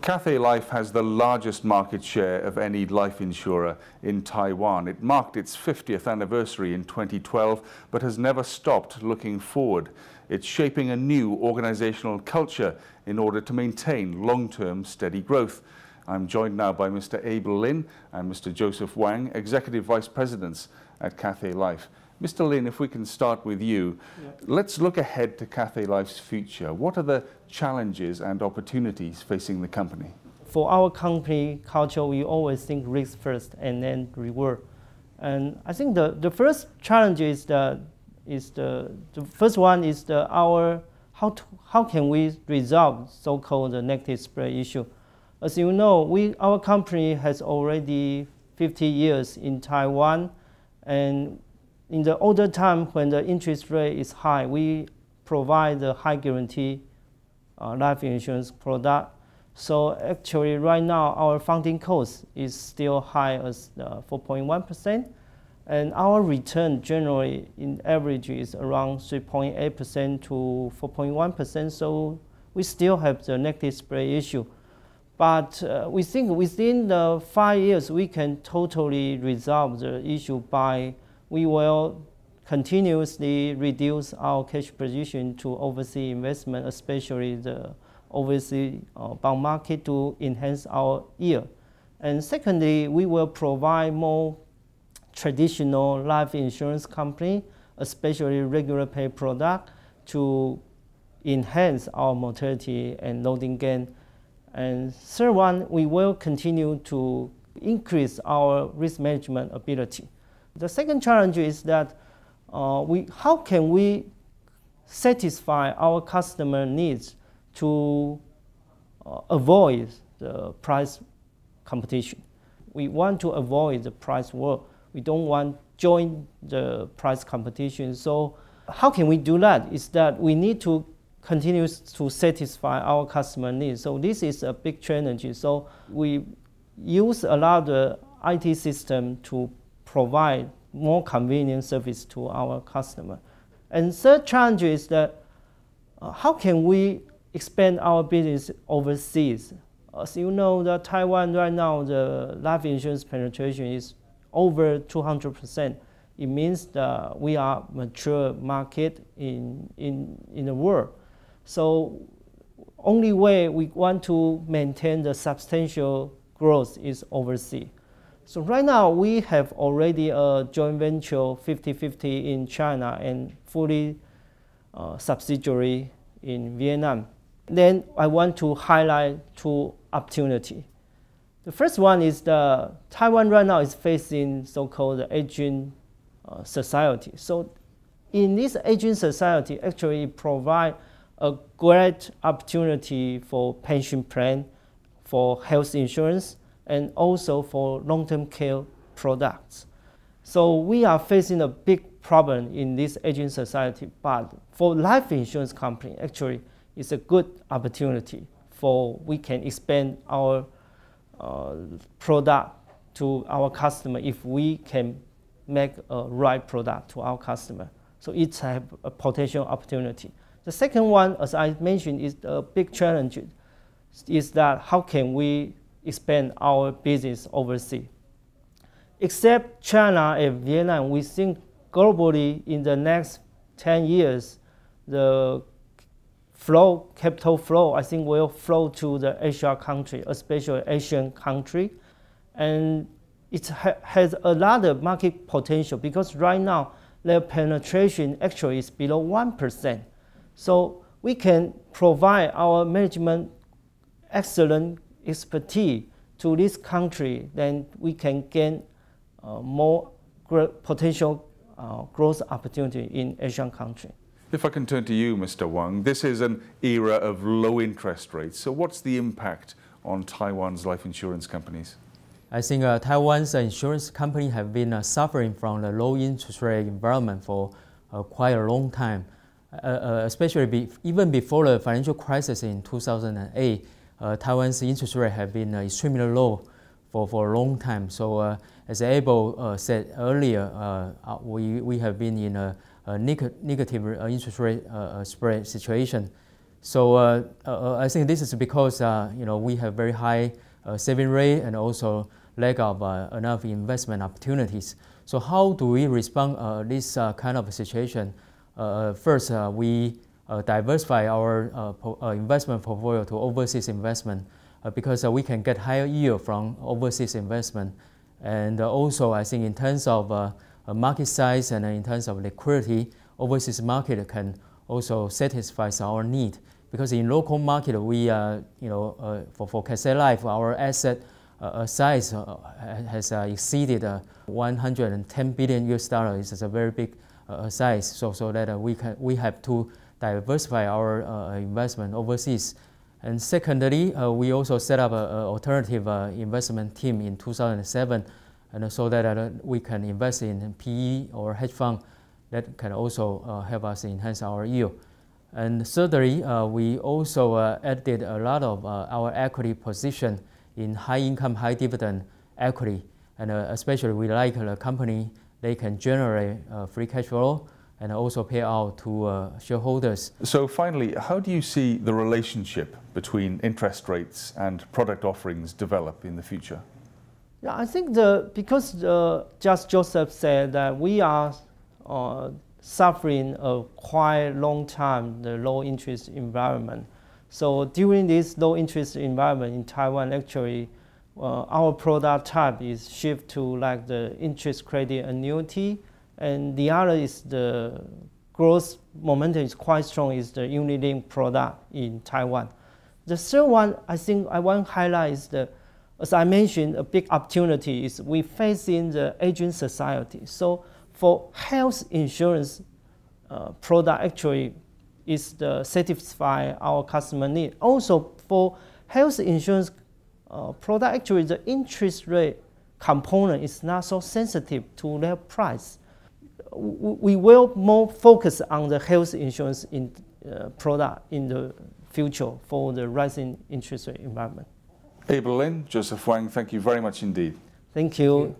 Cathay Life has the largest market share of any life insurer in Taiwan. It marked its 50th anniversary in 2012, but has never stopped looking forward. It's shaping a new organisational culture in order to maintain long-term steady growth. I'm joined now by Mr. Abel Lin and Mr. Joseph Wang, Executive Vice Presidents at Cathay Life. Mr. Lin, if we can start with you, let's look ahead to Cathay Life's future. What are the challenges and opportunities facing the company? For our company culture, we always think risk first and then reward. And I think the first challenge is the first one is how can we resolve so-called the negative spread issue. As you know, our company has already 50 years in Taiwan, and in the older time when the interest rate is high, we provide the high guarantee life insurance product. So actually right now our funding cost is still high as 4.1%, and our return generally in average is around 3.8% to 4.1%. So we still have the negative spread issue. But we think within the 5 years we can totally resolve the issue by we will continuously reduce our cash position to overseas investment, especially the overseas bond market, to enhance our yield. And secondly, we will provide more traditional life insurance company, especially regular pay product, to enhance our mortality and loading gain. And third one, we will continue to increase our risk management ability. The second challenge is that how can we satisfy our customer needs to avoid the price competition. We want to avoid the price war. We don't want to join the price competition. So how can we do that? Is that we need to continue to satisfy our customer needs. So this is a big challenge. So we use a lot of the IT system to provide more convenient service to our customer. And third challenge is that how can we expand our business overseas? As you know, the Taiwan right now, the life insurance penetration is over 200%. It means that we are a mature market in the world. So only way we want to maintain the substantial growth is overseas. So right now we have already a joint venture 50-50 in China and fully subsidiary in Vietnam. Then I want to highlight two opportunities. The first one is Taiwan right now is facing so-called aging society. So in this aging society, actually it provides a great opportunity for pension plan, for health insurance, and also for long-term care products. So we are facing a big problem in this aging society, but for life insurance company, actually, it's a good opportunity for we can expand our product to our customer if we can make a right product to our customer. So it's a potential opportunity. The second one, as I mentioned, is a big challenge, is that how can we expand our business overseas. Except China and Vietnam, we think globally in the next 10 years, the capital flow, I think will flow to the Asia country, especially Asian country. And it has a lot of market potential because right now, their penetration actually is below 1%. So we can provide our management excellent expertise to this country, then we can gain more potential growth opportunity in Asian country. If I can turn to you, Mr. Wang, this is an era of low interest rates. So what's the impact on Taiwan's life insurance companies? I think Taiwan's insurance company have been suffering from the low interest rate environment for quite a long time, especially even before the financial crisis in 2008. Taiwan's interest rate have been extremely low for a long time. So as Abel said earlier, we have been in a negative interest rate spread situation. So I think this is because we have very high saving rate and also lack of enough investment opportunities. So how do we respond this kind of situation? First, we diversify our investment portfolio to overseas investment because we can get higher yield from overseas investment. And also, I think in terms of market size and in terms of liquidity, overseas market can also satisfy our need. Because in local market, we for Cathay Life, our asset size has exceeded 110 billion US dollars. It's a very big size. So that we have to diversify our investment overseas. And secondly, we also set up an alternative investment team in 2007, and so that we can invest in PE or hedge fund that can also help us enhance our yield. And thirdly, we also added a lot of our equity position in high income, high dividend equity. And especially we like the company, they can generate free cash flow and also pay out to shareholders. So finally, how do you see the relationship between interest rates and product offerings develop in the future? Yeah, I think because just Joseph said that we are suffering a quite long time the low interest environment. So during this low interest environment in Taiwan, actually our product type is shift to like the interest credit annuity, and the other is the growth momentum is quite strong is the unit-linked product in Taiwan. The third one I think I want to highlight is as I mentioned, a big opportunity is we face in the aging society. So for health insurance product actually is the satisfy our customer need. Also for health insurance product, actually the interest rate component is not so sensitive to their price. We will more focus on the health insurance in product in the future for the rising interest rate environment. Abel Lin, Joseph Wang, thank you very much indeed. Thank you.